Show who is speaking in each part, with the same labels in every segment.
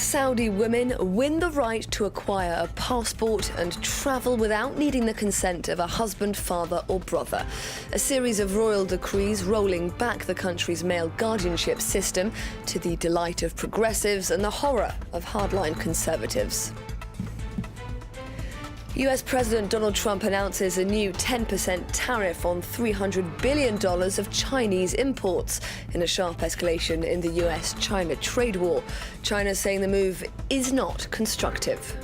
Speaker 1: Saudi women win the right to acquire a passport and travel without needing the consent of a husband, father or brother. A series of royal decrees rolling back the country's male guardianship system, to the delight of progressives and the horror of hardline conservatives. US President Donald Trump announces a new 10% tariff on $300 billion of Chinese imports in a sharp escalation in the US-China trade war. China saying the move is not constructive.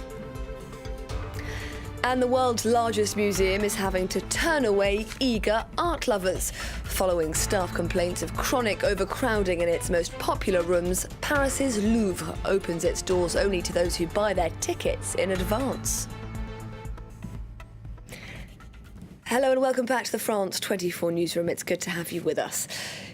Speaker 1: And the world's largest museum is having to turn away eager art lovers. Following staff complaints of chronic overcrowding in its most popular rooms, Paris's Louvre opens its doors only to those who buy their tickets in advance. Hello and welcome back to the France 24 newsroom. It's good to have you with us.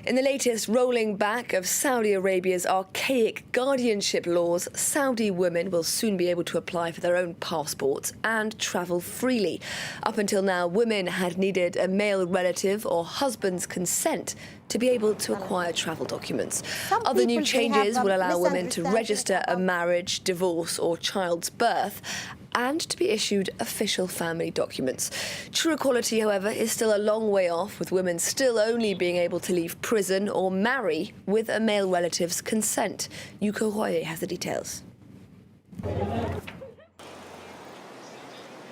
Speaker 1: In the latest rolling back of Saudi Arabia's archaic guardianship laws, Saudi women will soon be able to apply for their own passports and travel freely. Up until now, women had needed a male relative or husband's consent to be able to acquire travel documents. Other new changes will allow women to register a marriage, divorce or child's birth and to be issued official family documents. True equality, however, is still a long way off, with women still only being able to leave prison or marry with a male relative's consent. Yuko Royer has the details.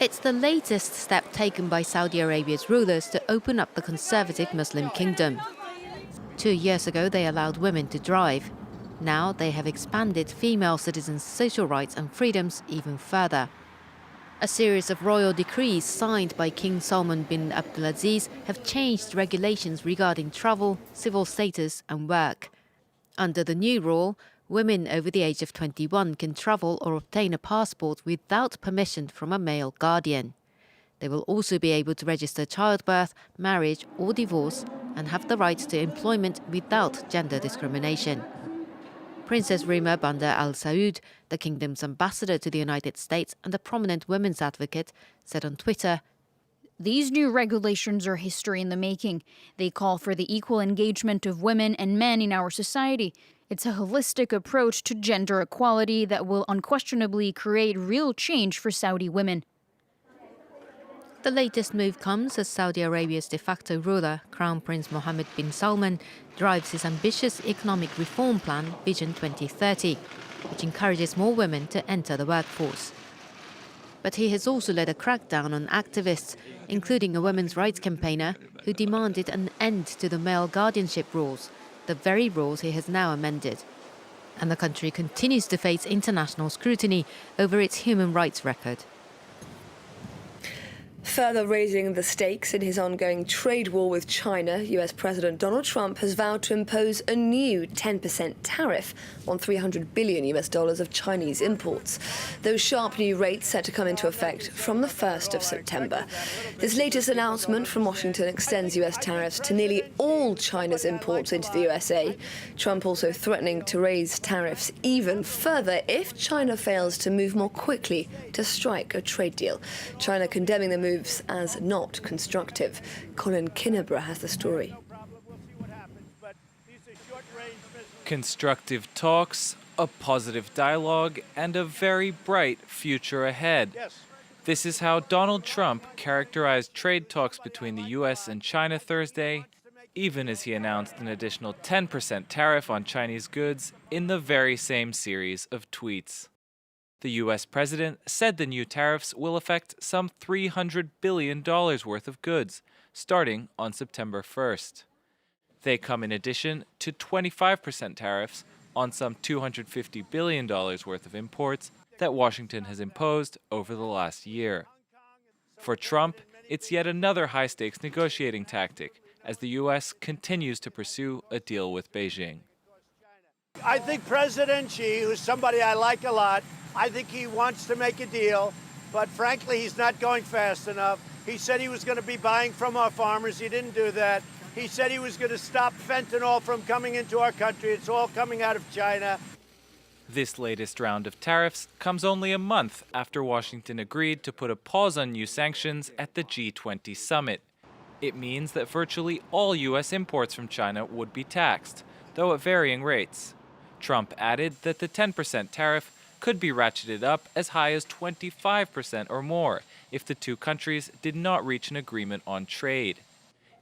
Speaker 2: It's the latest step taken by Saudi Arabia's rulers to open up the conservative Muslim kingdom. 2 years ago, they allowed women to drive. Now they have expanded female citizens' social rights and freedoms even further. A series of royal decrees signed by King Salman bin Abdulaziz have changed regulations regarding travel, civil status and work. Under the new rule, women over the age of 21 can travel or obtain a passport without permission from a male guardian. They will also be able to register childbirth, marriage or divorce and have the right to employment without gender discrimination. Princess Rima Bandar Al Saud, the kingdom's ambassador to the United States and a prominent women's advocate, said on Twitter,
Speaker 3: "These new regulations are history in the making. They call for the equal engagement of women and men in our society. It's a holistic approach to gender equality that will unquestionably create real change for Saudi women."
Speaker 2: The latest move comes as Saudi Arabia's de facto ruler, Crown Prince Mohammed bin Salman, drives his ambitious economic reform plan, Vision 2030, which encourages more women to enter the workforce. But he has also led a crackdown on activists, including a women's rights campaigner who demanded an end to the male guardianship rules, the very rules he has now amended. And the country continues to face international scrutiny over its human rights record.
Speaker 1: Further raising the stakes in his ongoing trade war with China, US President Donald Trump has vowed to impose a new 10% tariff on $300 billion of Chinese imports. Those sharp new rates set to come into effect from the 1st of September. This latest announcement from Washington extends US tariffs to nearly all China's imports into the USA. Trump also threatening to raise tariffs even further if China fails to move more quickly to strike a trade deal. China condemning the moves as not constructive. Colin Kinnebra has the story.
Speaker 4: Constructive talks, a positive dialogue, and a very bright future ahead. This is how Donald Trump characterized trade talks between the US and China Thursday, even as he announced an additional 10% tariff on Chinese goods in the very same series of tweets. The U.S. president said the new tariffs will affect some $300 billion worth of goods, starting on September 1st. They come in addition to 25% tariffs on some $250 billion worth of imports that Washington has imposed over the last year. For Trump, it's yet another high-stakes negotiating tactic as the U.S. continues to pursue a deal with Beijing.
Speaker 5: I think President Xi, who's somebody I like a lot, I think he wants to make a deal, but frankly, he's not going fast enough. He said he was going to be buying from our farmers. He didn't do that. He said he was going to stop fentanyl from coming into our country. It's all coming out of China.
Speaker 4: This latest round of tariffs comes only a month after Washington agreed to put a pause on new sanctions at the G20 summit. It means that virtually all U.S. imports from China would be taxed, though at varying rates. Trump added that the 10% tariff could be ratcheted up as high as 25% or more if the two countries did not reach an agreement on trade.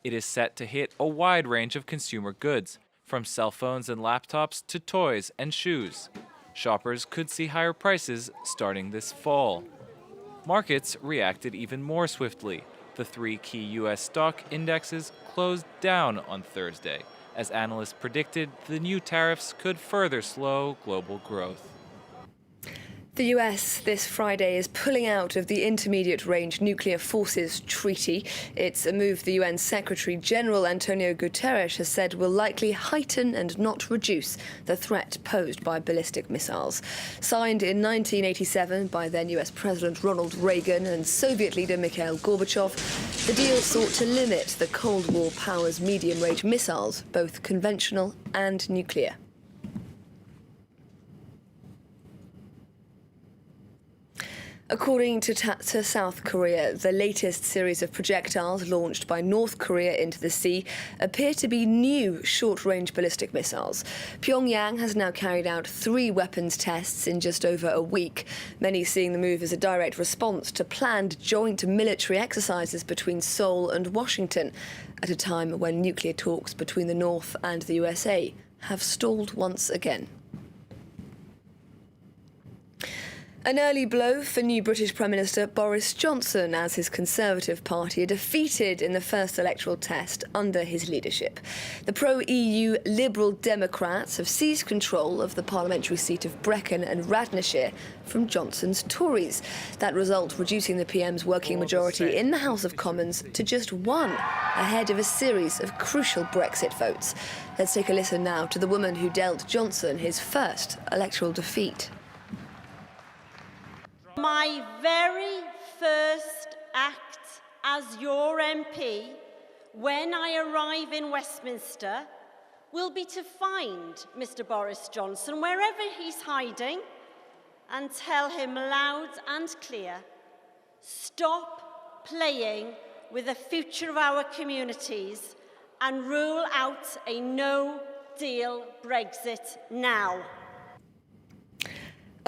Speaker 4: It is set to hit a wide range of consumer goods, from cell phones and laptops to toys and shoes. Shoppers could see higher prices starting this fall. Markets reacted even more swiftly. The three key U.S. stock indexes closed down on Thursday, as analysts predicted the new tariffs could further slow global growth.
Speaker 1: The US this Friday is pulling out of the Intermediate Range Nuclear Forces Treaty. It's a move the UN Secretary General Antonio Guterres has said will likely heighten and not reduce the threat posed by ballistic missiles. Signed in 1987 by then US President Ronald Reagan and Soviet leader Mikhail Gorbachev, the deal sought to limit the Cold War powers' medium-range missiles, both conventional and nuclear. According to South Korea, the latest series of projectiles launched by North Korea into the sea appear to be new short-range ballistic missiles. Pyongyang has now carried out 3 weapons tests in just over a week, many seeing the move as a direct response to planned joint military exercises between Seoul and Washington, at a time when nuclear talks between the North and the USA have stalled once again. An early blow for new British Prime Minister Boris Johnson, as his Conservative Party are defeated in the first electoral test under his leadership. The pro-EU Liberal Democrats have seized control of the parliamentary seat of Brecon and Radnorshire from Johnson's Tories. That result reducing the PM's working majority in the House of Commons to just 1, ahead of a series of crucial Brexit votes. Let's take a listen now to the woman who dealt Johnson his first electoral defeat.
Speaker 6: My very first act as your MP, when I arrive in Westminster, will be to find Mr. Boris Johnson wherever he's hiding and tell him loud and clear, stop playing with the future of our communities and rule out a no-deal Brexit now.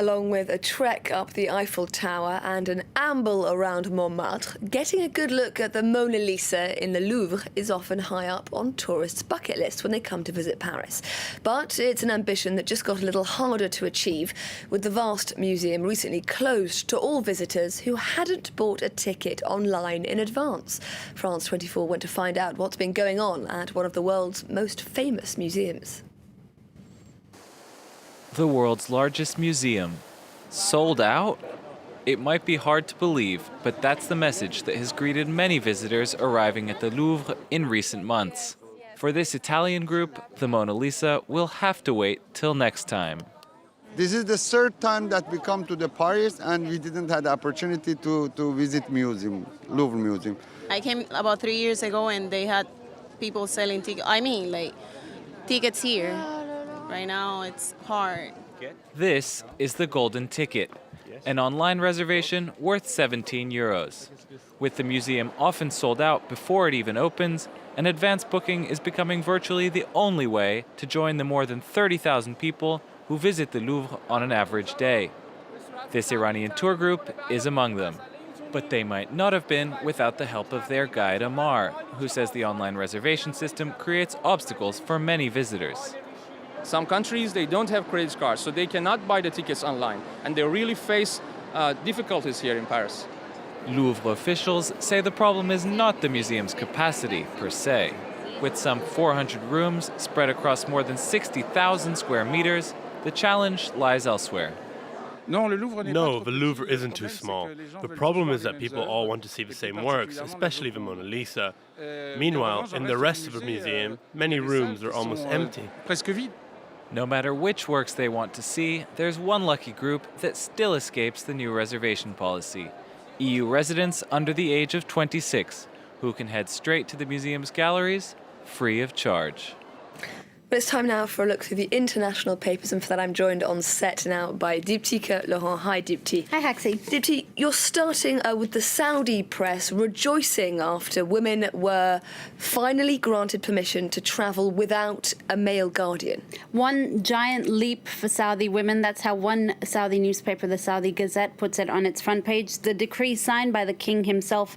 Speaker 1: Along with a trek up the Eiffel Tower and an amble around Montmartre, getting a good look at the Mona Lisa in the Louvre is often high up on tourists' bucket lists when they come to visit Paris. But it's an ambition that just got a little harder to achieve, with the vast museum recently closed to all visitors who hadn't bought a ticket online in advance. France 24 went to find out what's been going on at one of the world's most famous museums.
Speaker 4: The world's largest museum. Sold out? It might be hard to believe, but that's the message that has greeted many visitors arriving at the Louvre in recent months. For this Italian group, the Mona Lisa will have to wait till next time.
Speaker 7: This is the 3rd time that we come to the Paris and we didn't have the opportunity to visit Louvre Museum.
Speaker 8: I came about 3 years ago and they had people selling tickets. Tickets here. Right now, it's hard.
Speaker 4: This is the Golden Ticket, an online reservation worth 17 euros. With the museum often sold out before it even opens, an advance booking is becoming virtually the only way to join the more than 30,000 people who visit the Louvre on an average day. This Iranian tour group is among them. But they might not have been without the help of their guide Amar, who says the online reservation system creates obstacles for many visitors.
Speaker 9: Some countries, they don't have credit cards, so they cannot buy the tickets online, and they really face difficulties here in Paris.
Speaker 4: Louvre officials say the problem is not the museum's capacity, per se. With some 400 rooms spread across more than 60,000 square meters, the challenge lies elsewhere.
Speaker 10: No, the Louvre isn't too small. The problem is that people all want to see the same works, especially the Mona Lisa. Meanwhile, in the rest of the museum, many rooms are almost empty.
Speaker 4: No matter which works they want to see, there's one lucky group that still escapes the new reservation policy. EU residents under the age of 26, who can head straight to the museum's galleries free of charge.
Speaker 1: But it's time now for a look through the international papers, and for that I'm joined on set now by Diptyque Laurent. Hi, Dipty.
Speaker 11: Hi, Haxi.
Speaker 1: Dipty, you're starting with the Saudi press rejoicing after women were finally granted permission to travel without a male guardian.
Speaker 11: One giant leap for Saudi women. That's how one Saudi newspaper, the Saudi Gazette, puts it on its front page. The decree signed by the king himself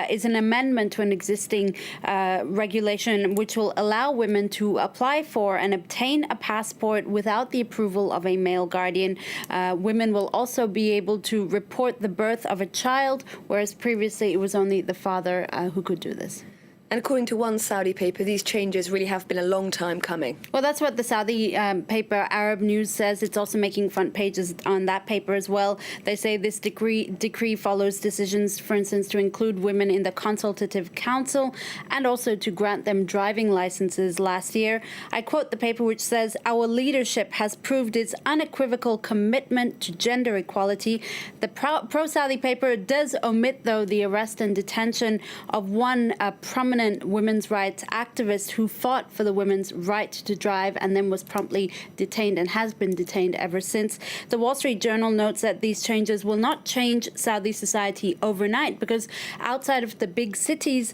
Speaker 11: is an amendment to an existing regulation which will allow women to apply for and obtain a passport without the approval of a male guardian. Women will also be able to report the birth of a child, whereas previously it was only the father who could do this.
Speaker 1: And according to one Saudi paper, these changes really have been a long time coming.
Speaker 11: Well, that's what the Saudi paper Arab News says. It's also making front pages on that paper as well. They say this decree follows decisions, for instance, to include women in the Consultative Council and also to grant them driving licenses last year. I quote the paper, which says, "Our leadership has proved its unequivocal commitment to gender equality." The pro-Saudi paper does omit, though, the arrest and detention of one prominent women's rights activist who fought for the women's right to drive and then was promptly detained and has been detained ever since. The Wall Street Journal notes that these changes will not change Saudi society overnight because outside of the big cities,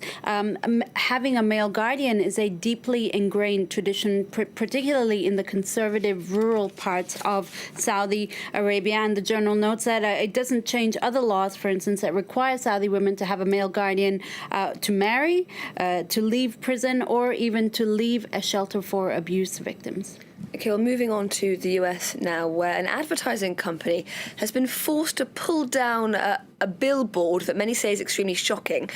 Speaker 11: having a male guardian is a deeply ingrained tradition, particularly in the conservative rural parts of Saudi Arabia. And the journal notes that it doesn't change other laws, for instance, that require Saudi women to have a male guardian to marry, to leave prison, or even to leave a shelter for abuse victims.
Speaker 1: OK, well, moving on to the US now, where an advertising company has been forced to pull down a billboard that many say is extremely shocking,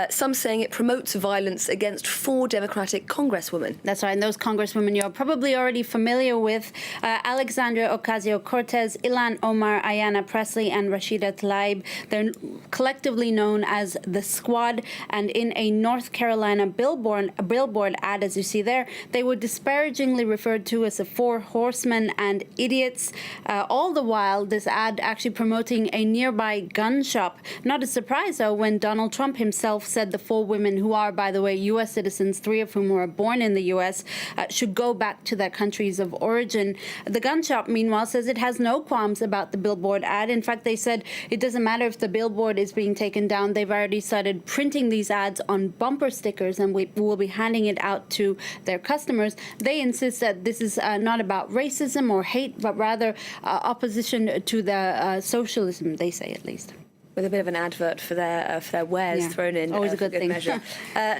Speaker 1: some saying it promotes violence against 4 Democratic congresswomen.
Speaker 11: That's right, and those congresswomen you're probably already familiar with, Alexandria Ocasio-Cortez, Ilhan Omar, Ayanna Pressley, and Rashida Tlaib. They're collectively known as the Squad, and in a North Carolina billboard ad, as you see there, they were disparagingly referred to as the 4 horsemen and idiots. All the while, this ad actually promoting a nearby gun shop. Not a surprise, though, when Donald Trump himself said the 4 women, who are, by the way, U.S. citizens, 3 of whom were born in the U.S., should go back to their countries of origin. The gun shop, meanwhile, says it has no qualms about the billboard ad. In fact, they said it doesn't matter if the billboard is being taken down. They've already started printing these ads on bumper stickers, and we will be handing it out to their customers. They insist that this is not about racism or hate, but rather opposition to the socialism, they say at least.
Speaker 1: With a bit of an advert for their wares thrown in.
Speaker 11: Always a good thing.
Speaker 1: Measure.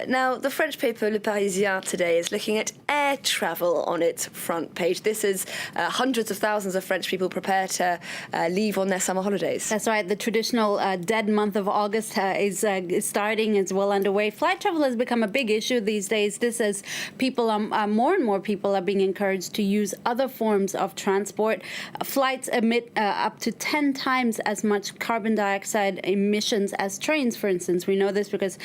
Speaker 1: Now, the French paper Le Parisien today is looking at air travel on its front page. This is hundreds of thousands of French people prepare to leave on their summer holidays.
Speaker 11: That's right. The traditional dead month of August is starting, is well underway. Flight travel has become a big issue these days. This as people, more and more people are being encouraged to use other forms of transport. Flights emit up to 10 times as much carbon dioxide emissions as trains, for instance. We know this because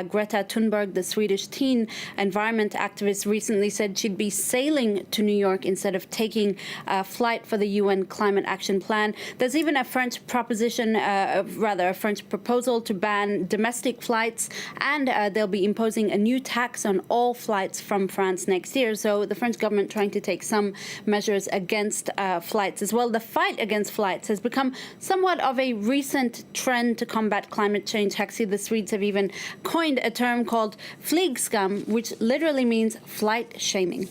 Speaker 11: Greta Thunberg, the Swedish teen environment activist, recently said she'd be sailing to New York instead of taking a flight for the UN Climate Action Plan. There's even a French proposition, a French proposal to ban domestic flights, and they'll be imposing a new tax on all flights from France next year. So the French government trying to take some measures against flights as well. The fight against flights has become somewhat of a recent trend to combat climate change. Haxi, the Swedes have even coined a term called flygskam, which literally means flight shaming.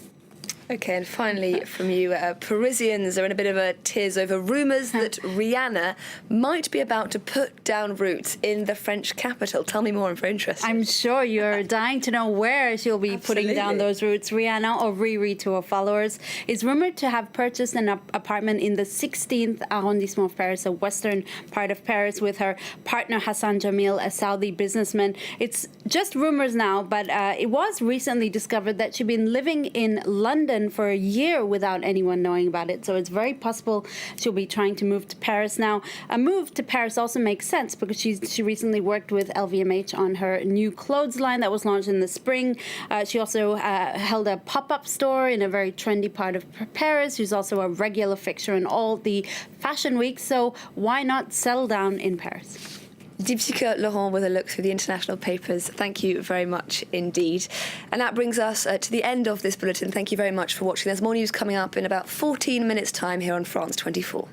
Speaker 1: OK, and finally from you, Parisians are in a bit of a tears over rumours that Rihanna might be about to put down roots in the French capital. Tell me more, I'm very interested.
Speaker 11: I'm sure you're dying to know where she'll be putting down those roots. Rihanna, or Riri to her followers, is rumoured to have purchased an apartment in the 16th arrondissement of Paris, a western part of Paris, with her partner Hassan Jamil, a Saudi businessman. It's just rumours now, but it was recently discovered that she'd been living in London for a year without anyone knowing about it. So it's very possible she'll be trying to move to Paris now. A move to Paris also makes sense because she recently worked with LVMH on her new clothes line that was launched in the spring. She also held a pop-up store in a very trendy part of Paris. She's also a regular fixture in all the fashion weeks. So why not settle down in Paris?
Speaker 1: Deepsika Laurent with a look through the international papers. Thank you very much indeed. And that brings us to the end of this bulletin. Thank you very much for watching. There's more news coming up in about 14 minutes' time here on France 24.